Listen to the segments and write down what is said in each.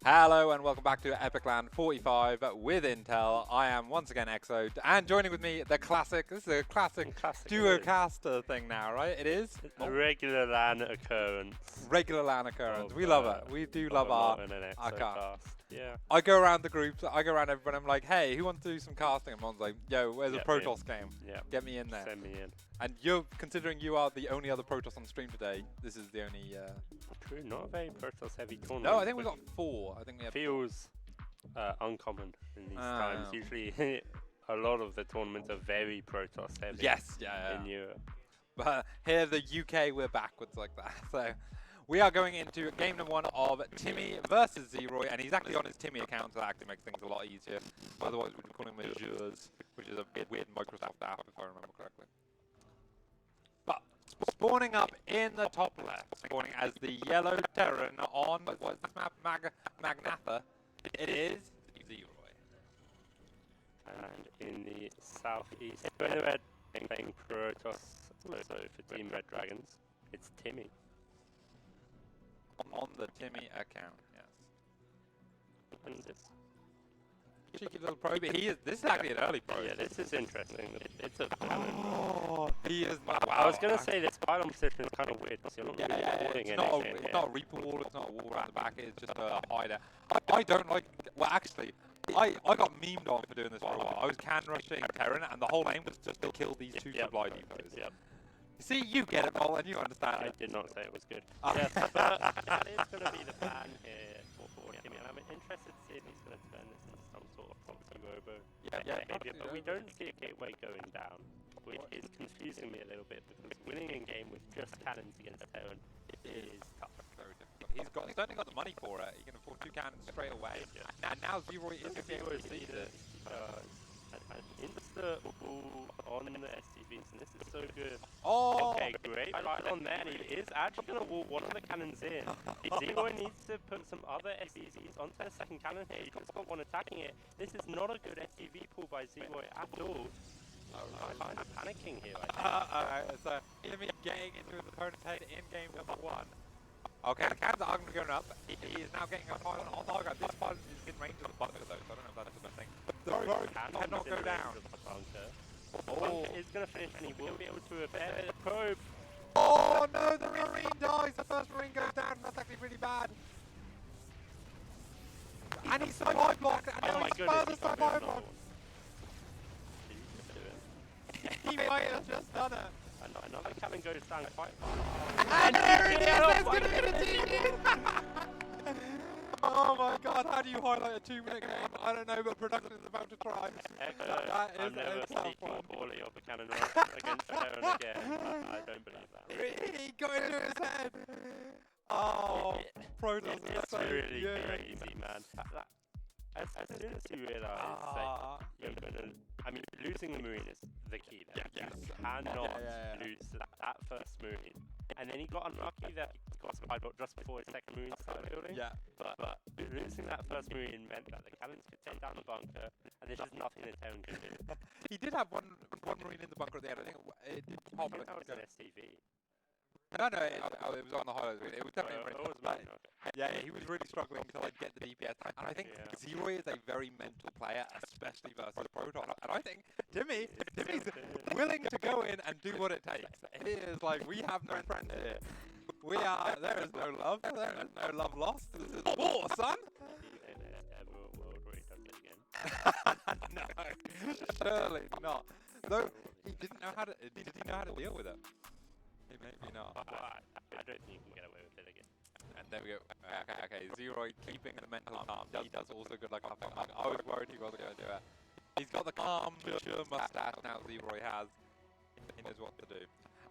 Hello and welcome back to EPIC45 with Intel. I am once again Exo, and joining with me the classic. This is a classic duocaster thing now, right? It is a regular LAN occurrence. Regular LAN occurrence. We love it. We do love our cast. Yeah. I go around the groups. I go around everybody. I'm like, hey, who wants to do some casting? And everyone's like, yo, where's a Protoss game? Yeah. Get me in there. Send me in. And you're considering you are the only other Protoss on stream today. This is the only. True. Not a very Protoss heavy tournament. No, I think we got 4. I think we have. Feels uncommon in these times. Usually, a lot of the tournaments are very Protoss heavy. Yes. Yeah. In Europe. But here, the UK, we're backwards like that. So we are going into game number 1 of TimmY versus Ziroy, and he's actually on his TimmY account, so that actually makes things a lot easier. Otherwise, we'd call him Azures, which is a weird Microsoft app, if I remember correctly. But spawning up in the top left, spawning as the yellow Terran on what's this map? Magnatha. It is Ziroy. And in the southeast, red playing Protoss, also for Team Red Dragons, it's TimmY. On the TimmY account, yes. And this Cheeky little probe. This is actually an early probe. Yeah, this is interesting. It's a he is. Wow. I was going to say this pylon position is kind of weird. So you're not really it's not a Reaper wall, it's not a wall around the back, it's just a hider. I don't like. Well, actually, I got memed on for doing this for a while. I was can rushing Terran, and the whole aim was just to kill these 2 supply depots. Yep. See, you get it, Paul, and you understand. I did not say it was good. Yes, but that is going to be the plan here for TimmY, and I'm interested to see if he's going to turn this into some sort of proxy robo behavior. But we don't see a gateway going down, which is confusing me a little bit, because winning in game with just cannons against Terran is tough. Very difficult. He's certainly got the money for it. He can afford 2 cannons straight away. And now Ziroy is able to see this. An insert ball on the SCVs, and this is so good. Oh! Okay, great right on there, and he is actually going to wall one of the cannons in. Ziroy needs to put some other SCVs onto the second cannon here. He's just got one attacking it. This is not a good SCV pull by Ziroy at all. I'm kind of panicking here, I think. Alright, so TimmY getting into his opponent's head in game number 1. Okay, the cannons are going up. He is now getting a pylon on target. This pylon is in range of the bunker though, so I don't know if that's a good thing. The road cannot go down. The bunker is going to finish, and he will be able to repair the probe. Oh no, the Marine dies! The first Marine goes down, and that's actually really bad. And he's supply blocked, and now he's further supply blocked. He might have just done it. Another cannon goes down quite far. And there it is! There's going to be the team! Oh my god, how do you highlight a 2-minute game? I don't know, but production is about to try. That is I'm never a tough speaking one. poorly of a cannon rush against Terran again. I don't believe that. He got into his head! Oh, Protoss is so really good. crazy, man. As soon as you realise that you're going to... I mean, losing the Marine is the key there. You cannot lose that first Marine. And then he got unlucky that he got supplied just before his second Marine started building. Yeah. But losing that first Marine meant that the cannons could take down the bunker, and there's just nothing the Terran could do. He did have one Marine in the bunker at the end. I think it did pop. That was an SCV. No, it was on the highlights. It was definitely yeah, he was really struggling to like get the DPS. And I think Ziroy is a very mental player, especially versus Protoss. And I think Timmy's willing to go in and do what it takes. It is like, we have no friends here. There is no love. There is no love lost. This is war, son. Ever a world where he does it again? No, surely not. Though he didn't know how to. Did he know how to deal with it? Maybe not. I don't think you can get away with it again. And there we go. Okay. Ziroy keeping the mental calm. He does also good like nothing. I was worried he wasn't going to do it. He's got the calm, mature mustache now Ziroy has. He knows what to do.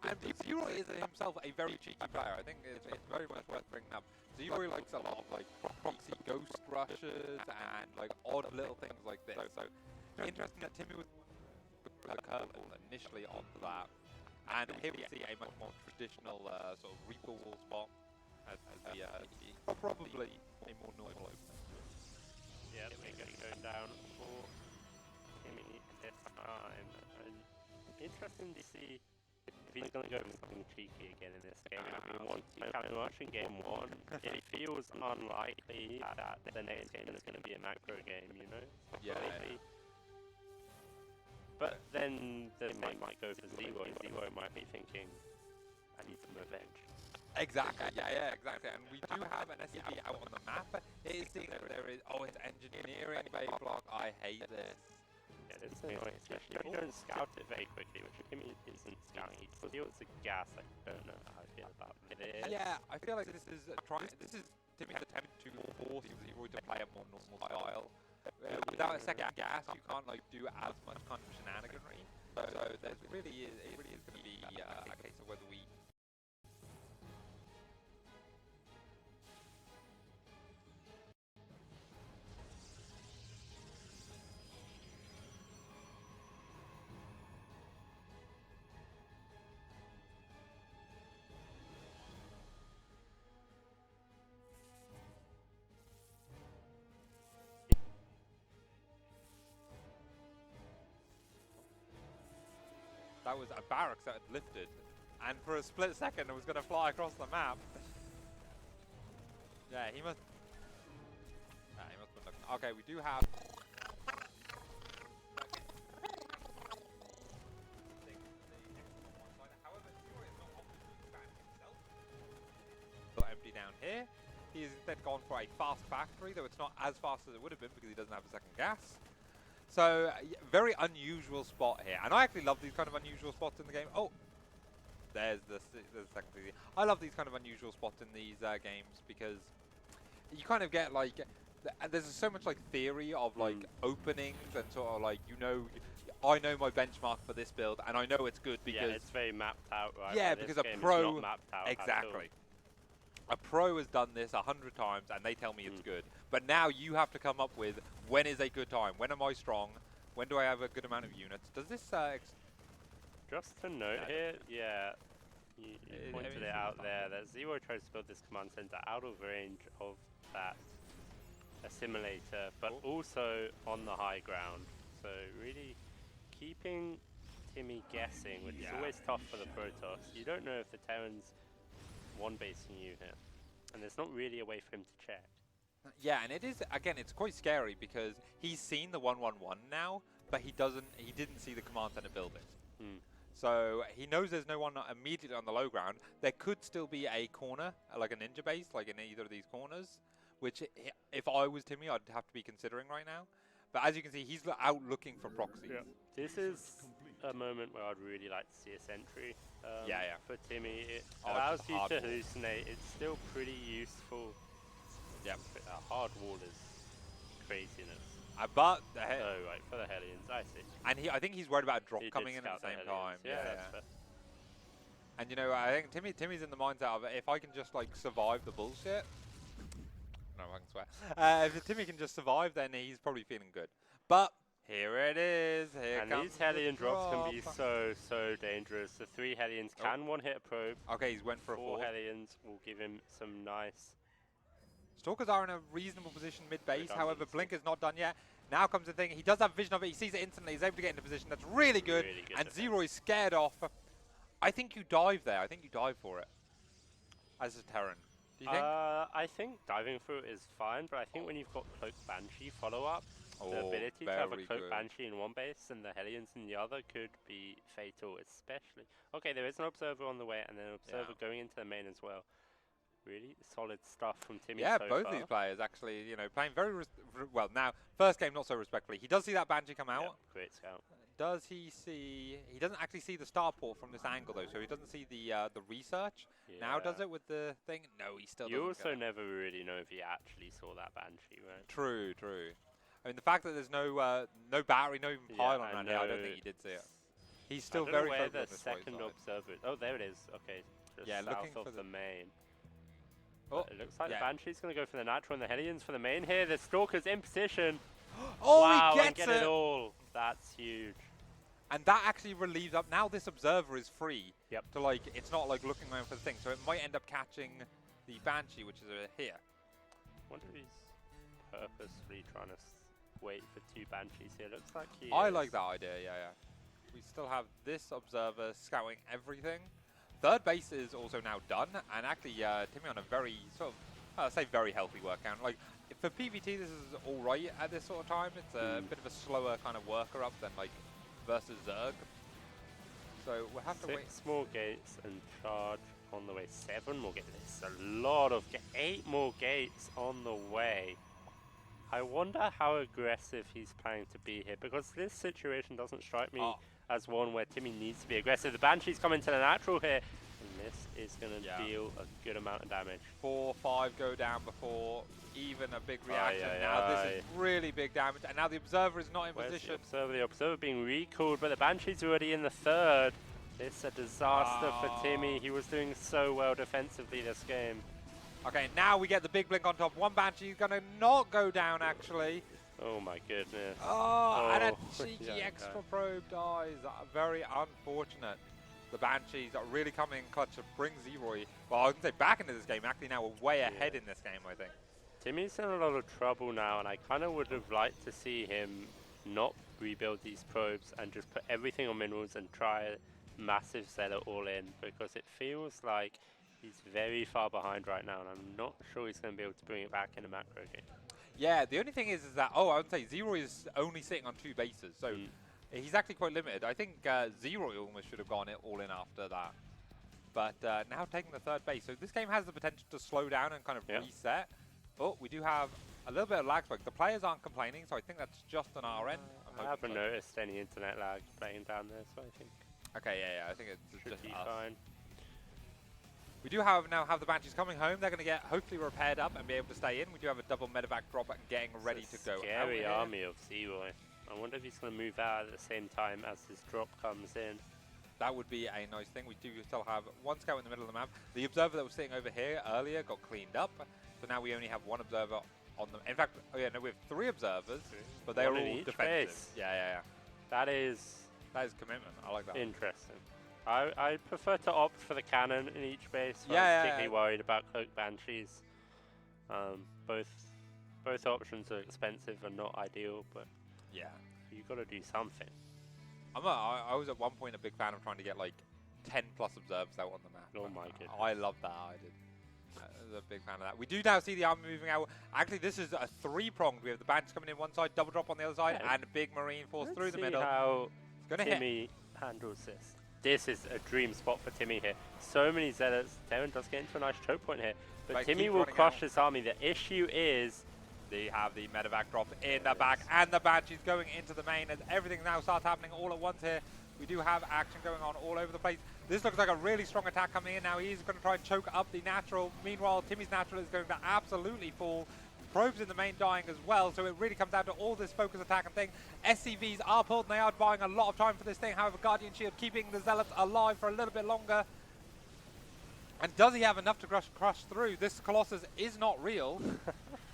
And Ziroy is himself a very cheeky player. I think it's very much worth bringing up. Ziroy likes a lot of like proxy ghost rushes and like odd little things like this. So interesting that TimmY was a curveball initially onto that. And here we see a much more traditional sort of Reaper wall spot as probably a more normal opening. Yeah, we're going down for TimmY this time. And interesting to see if he's going to go for something cheeky again in this game, we want to have him much in game 1. It feels unlikely that the next game is going to be a macro game, you know? Yeah. But then they might go for Ziroy. Ziroy might be thinking, I need some revenge. Exactly, yeah, exactly. And we do have an SCP out on the map. It is seeing that there is, oh, it's engineering base block. I hate this. Yeah, this is annoying, especially if you don't scout it very quickly, which TimmY isn't scouting. He feels a gas. I don't know how I feel about it. Yeah, I feel like this is Timmy's attempt to force Ziroy to play a more normal style. Without a second gas, you can't like do as much kind of shenaniganry. So there's it really is going to be a case of whether we. That was a barracks that had lifted, and for a split second it was going to fly across the map. Yeah, he must. He must have been looking. Okay, we do have. However, Ziroy is not opting to expand himself. Empty down here. He's instead gone for a fast factory, though it's not as fast as it would have been because he doesn't have a second gas. So, very unusual spot here. And I actually love these kind of unusual spots in the game. Oh, there's the second thing. I love these kind of unusual spots in these games because you kind of get like, there's so much like theory of like openings and sort of like, you know, I know my benchmark for this build and I know it's good because... Yeah, it's very mapped out, right? Yeah, because a pro... Not mapped out exactly. A pro has done this 100 times and they tell me it's good. But now you have to come up with when is a good time? When am I strong? When do I have a good amount of units? Does this... just to note here, yeah, you pointed it out there that Ziroy tries to build this command center out of range of that assimilator, but also on the high ground. So really keeping TimmY guessing, which is always tough for the Protoss. You don't know if the Terran's one-basing you here, and there's not really a way for him to check. Yeah, and it is, again, it's quite scary because he's seen the 1-1-1 now, but he didn't see the command center build it. So he knows there's no one immediately on the low ground. There could still be a corner, like a ninja base, like in either of these corners, which if I was TimmY, I'd have to be considering right now. But as you can see, he's out looking for proxies. Yeah. This is a moment where I'd really like to see a sentry. For TimmY, it allows you to hallucinate. It's still pretty useful. Yeah. Hard wall is craziness. But oh, right, for the Hellions, I see. And I think he's worried about a drop coming in at the same time. Yeah, that's fair. And you know, I think Timmy's in the mindset of if I can just like survive the bullshit. No, I can swear. If Timmy can just survive, then he's probably feeling good. But here it is. Here comes these Hellion drops can be so dangerous. The 3 Hellions can one-hit a probe. Okay, he's went for a 4. 4 Hellions will give him some nice. Stalkers are in a reasonable position mid-base, however, Blink is not done yet. Now comes the thing, he does have vision of it, he sees it instantly, he's able to get into position, that's really good, and Ziroy's scared off. I think you dive there, I think you dive for it, as a Terran. Do you think? I think diving through it is fine, but I think when you've got Cloak Banshee follow-up, the ability to have a Cloak Banshee in one base and the Hellions in the other could be fatal, especially. Okay, there is an Observer on the way, and then an Observer going into the main as well. Really solid stuff from TimmY. Yeah, both these players actually, you know, playing very well. Now, first game not so respectfully. He does see that Banshee come out. Yeah, great scout. Does he see? He doesn't actually see the starport from this angle though, so he doesn't see the research. Yeah. Now does it with the thing? No, he still doesn't. You also never really know if he actually saw that Banshee, right? True, true. I mean, the fact that there's no battery, no even pylon around here, I don't think he did see it. He's still very focused on this second observer. Oh, there it is. Okay, just south of the main. Oh, it looks like the Banshee's going to go for the natural and the Hellions for the main here. The Stalker's in position. Oh, wow, he gets it all. That's huge. And that actually relieves up. Now this Observer is free. Yep. To like, it's not like looking around for the thing. So it might end up catching the Banshee, which is here. I wonder if he's purposely trying to wait for 2 Banshees here. Looks like he I like that idea, yeah. we still have this observer scouting everything. Third base is also now done, and actually TimmY on a very sort of, I'll say very healthy work count. Like for PvT, this is all right at this sort of time. It's a bit of a slower kind of worker up than like versus Zerg. So we'll have to wait. 6 more gates and charge on the way. 7 more gates. It's a lot of 8 more gates on the way. I wonder how aggressive he's planning to be here, because this situation doesn't strike me as one where TimmY needs to be aggressive. The Banshee's coming to the natural here, and this is going to deal a good amount of damage. 4, 5 go down before even a big reaction. Now this is really big damage, and now the observer is not in position. The observer being recalled, but the Banshee's already in the third. It's a disaster for TimmY. He was doing so well defensively this game. Okay, now we get the big blink on top. One Banshee's going to not go down, actually. Oh my goodness. And a cheeky extra probe dies. Very unfortunate. The Banshees are really coming in clutch to bring Ziroy, well, I was going to say back into this game. Actually, now we're way ahead in this game, I think. TimmY's in a lot of trouble now, and I kind of would have liked to see him not rebuild these probes and just put everything on minerals and try a massive seller all in, because it feels like he's very far behind right now, and I'm not sure he's going to be able to bring it back in a macro game. Yeah, the only thing is that, I would say Ziroy is only sitting on 2 bases, so he's actually quite limited. I think Ziroy almost should have gone all in after that. But now taking the 3rd base, so this game has the potential to slow down and kind of reset. Oh, we do have a little bit of lag spike. The players aren't complaining, so I think that's just on our end. I haven't noticed any internet lag playing down there, so I think. Okay, yeah, I think it's should just be us. fine. We do have the Banshees coming home. They're going to get hopefully repaired up and be able to stay in. We do have a double medevac drop and getting ready to go out. Scary army of Ziroy. I wonder if he's going to move out at the same time as his drop comes in. That would be a nice thing. We do still have 1 scout in the middle of the map. The observer that was sitting over here earlier got cleaned up, so now we only have 1 observer on them. In fact, we have 3 observers, but they're all defensive. Base. Yeah. That is commitment. I like that. Interesting. I prefer to opt for the cannon in each base. So I'm particularly worried about cloak banshees. Both options are expensive and not ideal, but you got to do something. I was at one point a big fan of trying to get like 10+ observers out on the map. Oh my goodness. I love that. I did. I was a big fan of that. We do now see the army moving out. Actually, this is a 3-pronged. We have the Banshees coming in one side, double drop on the other side, and a big Marine force through the middle. How it's gonna TimmY handles this. This is a dream spot for TimmY here. So many zealots. Terran does get into a nice choke point here, but TimmY will crush this army. The issue is they have the medevac drop in the back, and the Banshees going into the main as everything now starts happening all at once here. We do have action going on all over the place. This looks like a really strong attack coming in now. He's going to try and choke up the natural. Meanwhile, TimmY's natural is going to absolutely fall. Probes in the main dying as well, so it really comes down to all this focus attack and thing. SCVs are pulled, and they are buying a lot of time for this thing. However, Guardian Shield keeping the Zealots alive for a little bit longer. And does he have enough to crush through? This Colossus is not real.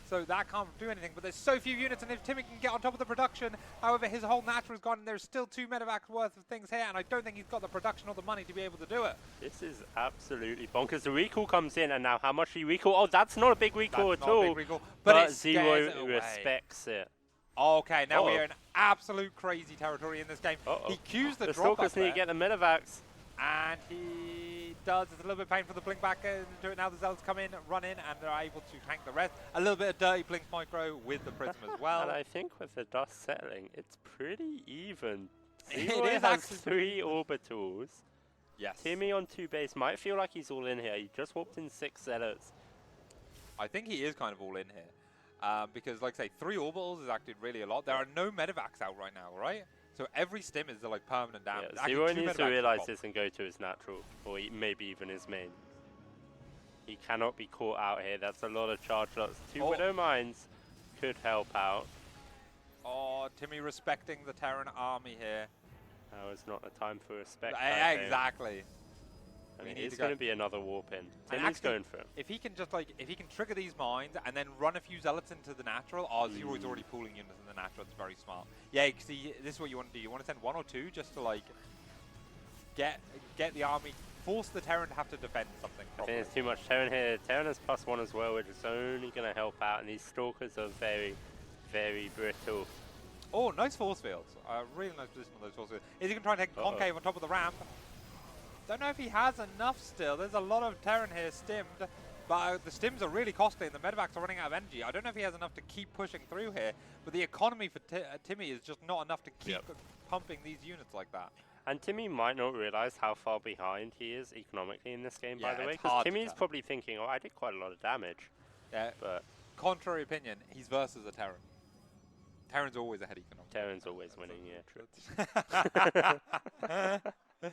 So that can't do anything, but there's so few units, and if TimmY can get on top of the production, however, his whole natural is gone, and there's still 2 medevacs worth of things here, and I don't think he's got the production or the money to be able to do it. This is absolutely bonkers. The recall comes in, and now how much do you recall? Oh, that's not a big recall at all. But Ziroy respects it. Okay, now we are in absolute crazy territory in this game. He cues the drop. The Stalkers need to get the medevacs. And he does. It's a little bit painful to blink back into it. Now the Zealots come in, run in, and they're able to tank the rest. A little bit of dirty blink micro with the Prism as well. And I think with the dust settling, it's pretty even. Ziroy has 3 orbitals. Yes. TimmY on 2 base might feel like he's all in here. He just walked in 6 Zealots. I think he is kind of all in here. Because, like I say, 3 orbitals is actually really a lot. There are no medevacs out right now, right? So every stim is like permanent damage. Yeah, Ziroy needs to realize this and go to his natural, or maybe even his main. He cannot be caught out here. That's a lot of charge lots. 2 Widow Mines could help out. Oh, TimmY respecting the Terran army here. Now is not the time for respect. Exactly. I mean, it's going to be another warp in. TimmY's going for him. If he can just if he can trigger these mines and then run a few zealots into the natural, Ziroy's already pooling units in the natural. It's very smart. Yeah, see, this is what you want to do. You want to send 1 or 2 just to get the army, force the Terran to have to defend something properly. I think there's too much Terran here. Terran has +1 as well, which is only going to help out. And these Stalkers are very, very brittle. Oh, nice force fields. Really nice position on those force fields. Is he going to try and take concave on top of the ramp? Don't know if he has enough still. There's a lot of Terran here stimmed, but the stims are really costly and the medevacs are running out of energy. I don't know if he has enough to keep pushing through here, but the economy for TimmY is just not enough to keep pumping these units like that. And TimmY might not realize how far behind he is economically in this game, by the way, because TimmY's probably thinking, oh, I did quite a lot of damage. Yeah. But contrary opinion, he's versus a Terran. Terran's always ahead economically. Terran's always winning, yeah, true.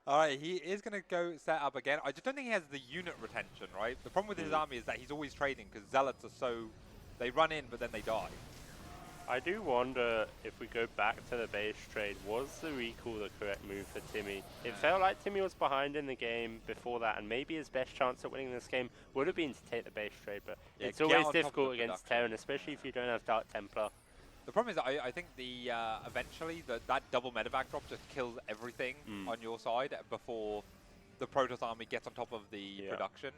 Alright, he is going to go set up again. I just don't think he has the unit retention, right? The problem with his army is that he's always trading, because Zealots are so... They run in, but then they die. I do wonder if we go back to the base trade, was the recall the correct move for TimmY? It felt like TimmY was behind in the game before that, and maybe his best chance at winning this game would have been to take the base trade, but it's always difficult against Terran, especially if you don't have Dark Templar. The problem is that I think the eventually that double medevac drop just kills everything on your side before the Protoss army gets on top of the production.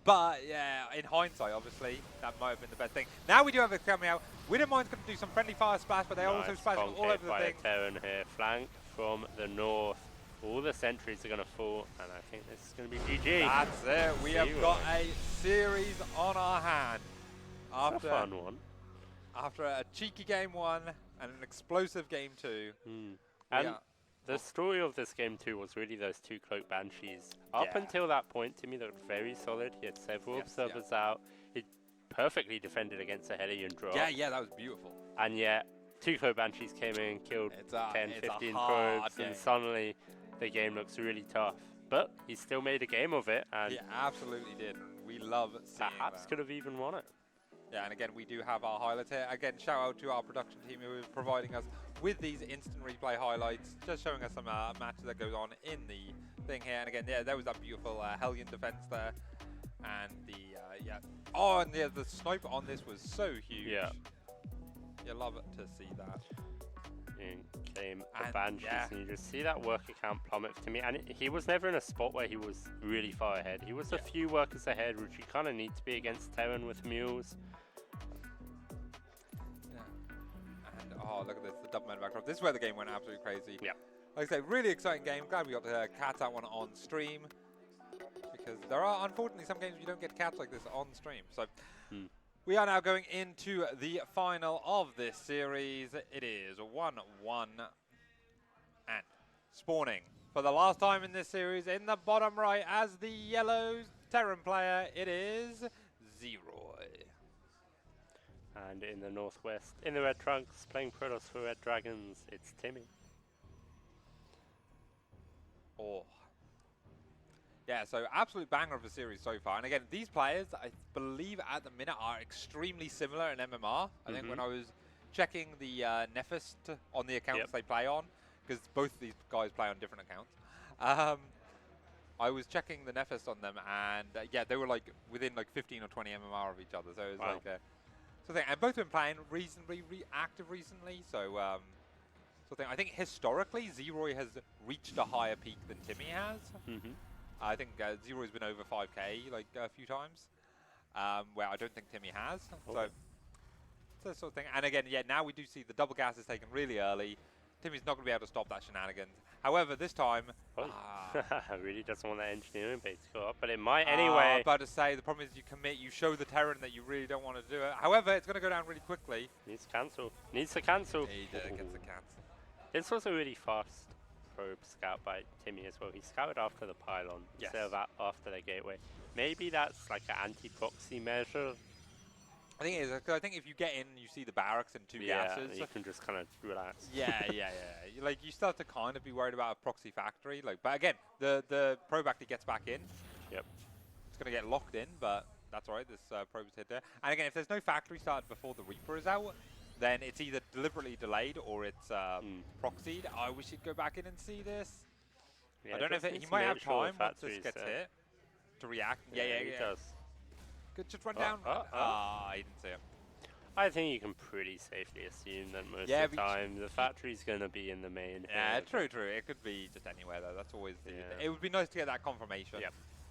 But yeah, in hindsight, obviously, that might have been the best thing. Now we do have it coming out. Widowmine's going to do some friendly fire splash, but they're also splashing all over the thing. Terran here, flanked from the north. All the sentries are going to fall, and I think this is going to be GG. That's it. We have got a series on our hand. That's a fun one. After a cheeky game 1 and an explosive game 2. And the story of this game 2 was really those 2 Cloak Banshees. Up until that point, TimmY looked very solid. He had several observers out. He perfectly defended against a Hellion drop. Yeah, that was beautiful. And yet, 2 Cloak Banshees came in, killed 10, 15 probes, and suddenly the game looks really tough. But he still made a game of it. And he absolutely did. We love seeing perhaps could have even won it. Yeah, and again, we do have our highlights here. Again, shout out to our production team who is providing us with these instant replay highlights, just showing us some matches that goes on in the thing here. And again, yeah, there was that beautiful Hellion defense there. And the, oh, and the sniper on this was so huge. Yeah. You love it to see that. In came the Banshees, and you just see that worker count plummet to me. And he was never in a spot where he was really far ahead. He was a few workers ahead, which you kind of need to be against Terran with mules. Oh, look at this, the double medevac drop. This is where the game went absolutely crazy. Yeah. Like I say, really exciting game. Glad we got to catch that one on stream. Because there are, unfortunately, some games you don't get to catch like this on stream. So we are now going into the final of this series. It is 1-1. And spawning for the last time in this series, in the bottom right, as the yellow Terran player, it is Ziroy. And in the northwest, in the red trunks, playing Protoss for Red Dragons, it's TimmY. Oh. Yeah, so absolute banger of a series so far. And again, these players, I believe at the minute, are extremely similar in MMR. I think when I was checking the Nephist on the accounts they play on, because both these guys play on different accounts, I was checking the Nephist on them, and yeah, they were like within like 15 or 20 MMR of each other. So it was like and both have been playing reasonably active recently, so I think historically Ziroy has reached a higher peak than TimmY has. I think Ziroy's been over 5k like a few times, where I don't think TimmY has. So it's that sort of thing. And again, yeah, now we do see the double gas is taken really early. TimmY's not going to be able to stop that shenanigans. However, this time... really doesn't want that engineering base to go up, but it might anyway. I'm about to say, the problem is you commit, you show the Terran that you really don't want to do it. However, it's going to go down really quickly. Needs to cancel. Needs to cancel. He did, gets the cancel. This was a really fast probe scout by TimmY as well. He scouted after the pylon instead of after the gateway. Maybe that's like an anti-proxy measure. I think it is, because I think if you get in, you see the barracks and 2 gases. You can just kind of relax. Yeah. Like, you still have to kind of be worried about a proxy factory. Like, but again, the probe actually gets back in. Yep. It's going to get locked in, but that's all right. This probe is hit there. And again, if there's no factory started before the Reaper is out, then it's either deliberately delayed or it's proxied. I wish he'd go back in and see this. Yeah, I don't know if he might have time once this gets hit to react. Yeah, he does. Just run down. He didn't see him. I think you can pretty safely assume that most of the time the factory's going to be in the main. Yeah, true. It could be just anywhere though. That's always the. It would be nice to get that confirmation.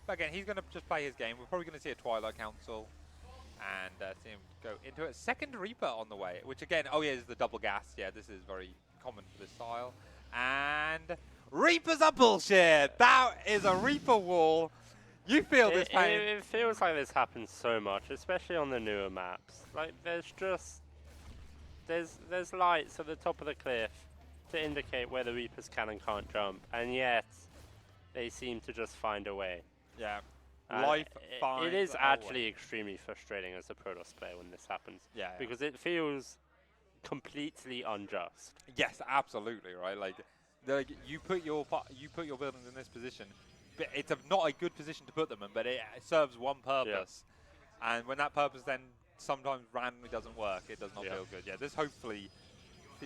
But again, he's going to just play his game. We're probably going to see a Twilight Council. And see him go into it. Second Reaper on the way, which again, oh yeah, is the double gas. Yeah, this is very common for this style. And Reapers are bullshit. That is a Reaper wall. You feel this pain. It feels like this happens so much, especially on the newer maps. Like there's lights at the top of the cliff to indicate where the Reapers can and can't jump, and yet they seem to just find a way. Yeah. Life finds it is a actually way. extremely frustrating as a Protoss player when this happens. Yeah. Because it feels completely unjust. Yes, absolutely, right? Like you put your buildings in this position, but it's not a good position to put them in, but it serves one purpose. Yeah. And when that purpose then sometimes randomly doesn't work, it does not feel good. Yeah, this hopefully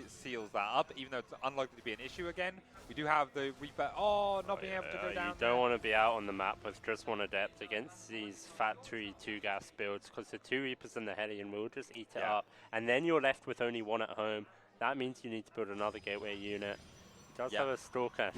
seals that up, even though it's unlikely to be an issue again. We do have the Reaper, not being able to go down. You don't want to be out on the map with just one Adept against these factory 2-gas builds, because the 2 Reapers and the Hellion will just eat it up, and then you're left with only one at home. That means you need to build another gateway unit. It does have a Stalker.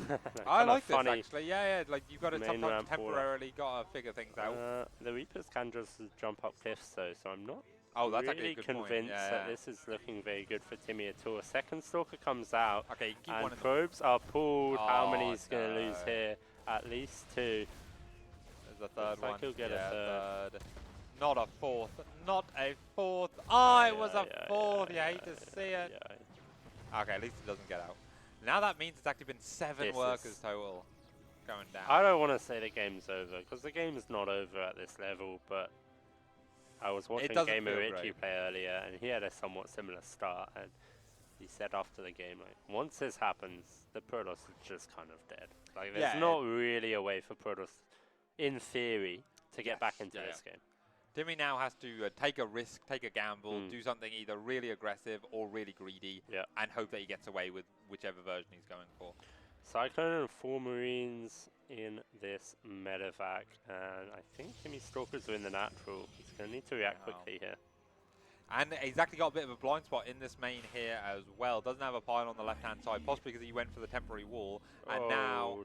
I like this actually, yeah, like you've got to sometimes temporarily got to figure things out. The Reapers can just jump up cliffs though, so I'm not that's really convinced that this is looking very good for TimmY at all. A second Stalker comes out, and probes are pulled. How many he's going to lose here? At least 2. There's a third one. Like he'll get a third. Not a fourth. Not a fourth. Oh, it was a fourth. You hate to see it. Okay, at least he doesn't get out. Now that means it's actually been 7 workers total going down. I don't want to say the game's over, because the game's not over at this level, but I was watching Gamer Richie play earlier, and he had a somewhat similar start, and he said after the game, like, once this happens, the Protoss is just kind of dead. Like, there's not really a way for Protoss, in theory, to get back into this game. TimmY now has to take a risk, take a gamble, do something either really aggressive or really greedy, and hope that he gets away with whichever version he's going for. Cyclone and 4 Marines in this medevac, and I think TimmY Stalkers are in the natural. He's going to need to react quickly here. And he's actually got a bit of a blind spot in this main here as well. Doesn't have a pile on the left-hand side, possibly because he went for the temporary wall. And now,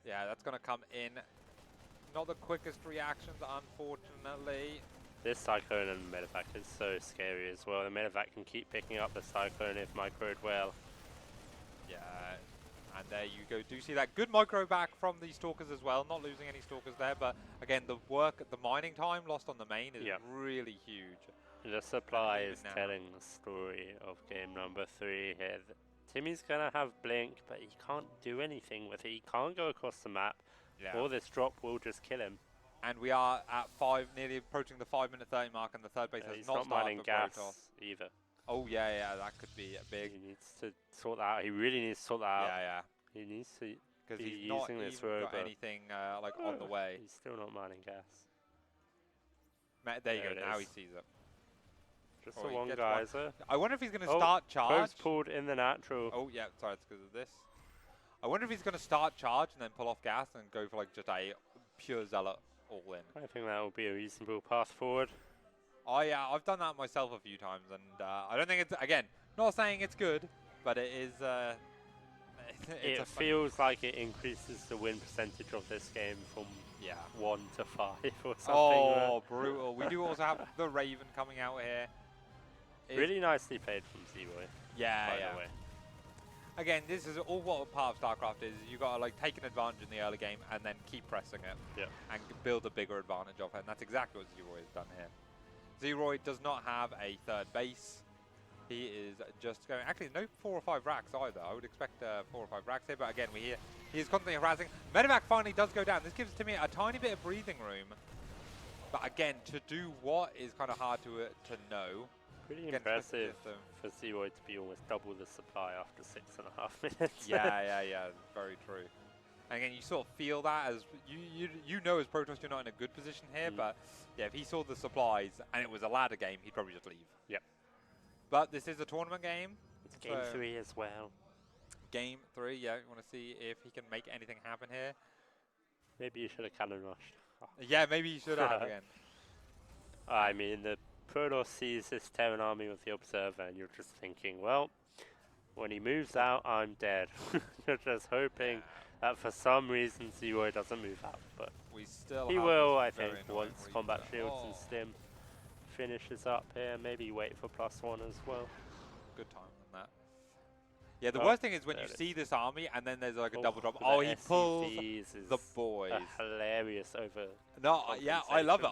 that's going to come in. Not the quickest reactions, unfortunately. This Cyclone and medevac is so scary as well. The medevac can keep picking up the Cyclone if microed well. Yeah, and there you go. Do see that good micro back from the Stalkers as well. Not losing any Stalkers there, but again, the mining time lost on the main is really huge. The supply is telling the story of game number 3 here. TimmY's going to have Blink, but he can't do anything with it. He can't go across the map, or this drop will just kill him. And we are at 5, nearly approaching the 5-minute 30 mark, and the third base has not started mining gas either. Oh yeah, that could be big. He needs to sort that out. He really needs to sort that out. Yeah. He needs to because be he's not using this even rover. got anything like on the way. He's still not mining gas. There you go. Now he sees it. Just the one geyser. I wonder if he's going to start charge. Probes pulled in the natural. Oh yeah, sorry, it's because of this. I wonder if he's going to start charge and then pull off gas and go for like just a pure zealot all in. I think that would be a reasonable path forward. I've done that myself a few times, and I don't think it's, again, not saying it's good, but it is. It feels like it increases the win percentage of this game from 1 to 5 or something. Oh, brutal! We do also have the Raven coming out here. Really nicely played from Ziroy. By the way. Again, this is all what part of Starcraft is. You got to like take an advantage in the early game and then keep pressing it, and build a bigger advantage of it. And that's exactly what Ziroy has done here. Ziroy does not have a third base. He is just going. Actually, no 4 or 5 racks either. I would expect 4 or 5 racks here, but again, we hear he is constantly harassing. Medevac finally does go down. This gives TimmY a tiny bit of breathing room, but again, to do what is kind of hard to know. Pretty impressive for Ziroy to be almost double the supply after 6.5 minutes. yeah, very true. And again, you sort of feel that as you know as Protoss you're not in a good position here, but yeah, if he saw the supplies and it was a ladder game, he'd probably just leave. Yep. But this is a tournament game. It's game 3 as well. Game 3, yeah. You want to see if he can make anything happen here. Maybe you should have cannon rushed. Yeah, maybe you should have again. I mean, the Protoss sees this Terran army with the Observer, and you're just thinking, well, when he moves out, I'm dead. You're just hoping that for some reason Ziroy doesn't move out, but we still he will, I think, once combat shields and stim finishes up here. Maybe wait for +1 as well. Good time on that. Yeah, the Oh, worst thing is when there you it see this army and then there's like a Oh, double drop. the Oh, he pulls SCVs the is boys. hilarious over. No, yeah, I love it.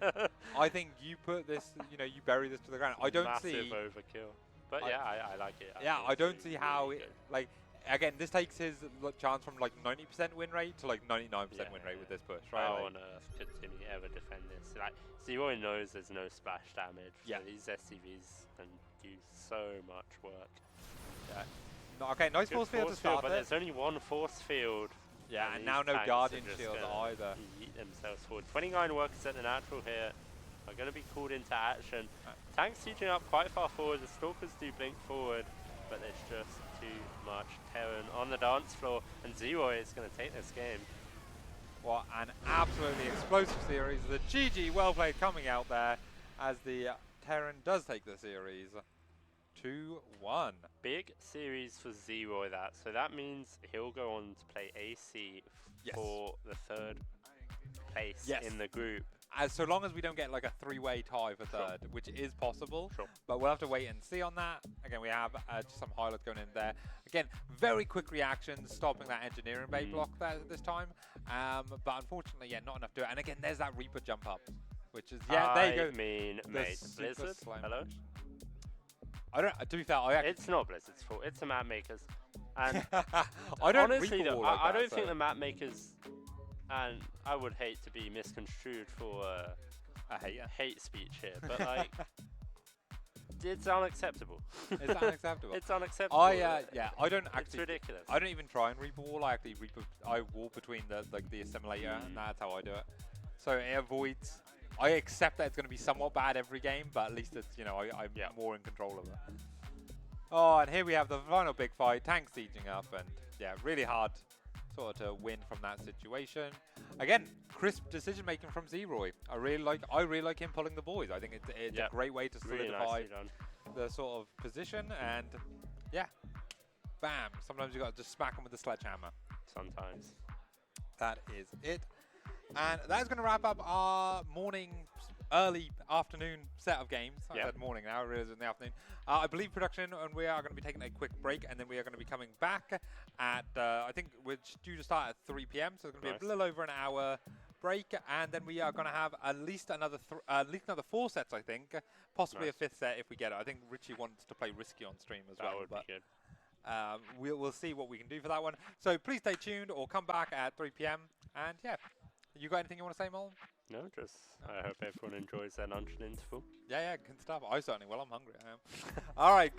compensation. I think you put this, you know, you bury this to the ground. I don't Massive see. overkill. But yeah, I like it. Yeah, think I it's don't see how really it, good. like, again, this takes his chance from like 90% win rate to like 99% win rate with this push, right? How Like, on earth could TimmY ever defend this? Like, Ziroy knows there's no splash damage. Yeah. So these SCVs can do so much work. yeah. No, okay, nice Good force field to start but this. there's only one force field. Yeah, and these now no tanks guardian are just shield gonna either. Yeet themselves forward. 29 workers at the natural here are going to be called into action. Tanks sieging up quite far forward. The Stalkers do blink forward, but there's just too much Terran on the dance floor, and Ziroy is going to take this game. What an absolutely explosive series. The GG well played coming out there as the Terran does take the series 2-1. Big series for Ziroy that. So that means he'll go on to play AC for the 3rd place in the group. As so long as we don't get like a 3-way tie for 3rd, which is possible, but we'll have to wait and see on that. Again, we have just some highlights going in there. Again, very quick reactions, stopping that engineering bay block there this time. But unfortunately, yeah, not enough to do it. And again, there's that Reaper jump up, which is, yeah, there you go. I mean, mate, Blizzard, hello? I don't, to be fair, it's not Blizzard's fault, it's the map makers. And I don't honestly, though, like I that, don't so. think the map makers, and I would hate to be misconstrued for hate speech here, but like, it's unacceptable. It's unacceptable. It's unacceptable. Yeah, I don't actually. It's ridiculous. I don't even try and Reaper wall. I actually I wall between the assimilator, and that's how I do it. So it avoids. I accept that it's going to be somewhat bad every game, but at least it's, you know, I'm more in control of it. Oh, and here we have the final big fight. Tank sieging up, and yeah, really hard sort of to win from that situation. Again, crisp decision making from Ziroy. I really like him pulling the boys. I think it's a great way to solidify the sort of position, and yeah, bam. Sometimes you got to just smack him with the sledgehammer. Sometimes. That is it. And that's going to wrap up our morning, early afternoon set of games. I said morning now, I realize it's in the afternoon. I believe production, and we are going to be taking a quick break, and then we are going to be coming back at, I think we're due to start at 3 p.m, so it's going to be a little over an hour break, and then we are going to have at least another 4 sets, I think, possibly a 5th set if we get it. I think Richie wants to play Risky on stream as well. That would be good. We'll see what we can do for that one. So please stay tuned or come back at 3 p.m. And yeah, you got anything you want to say, Mol? No, just I hope everyone enjoys their lunch interval. Yeah, good stuff. I certainly will. I'm hungry. I am. All right. Good.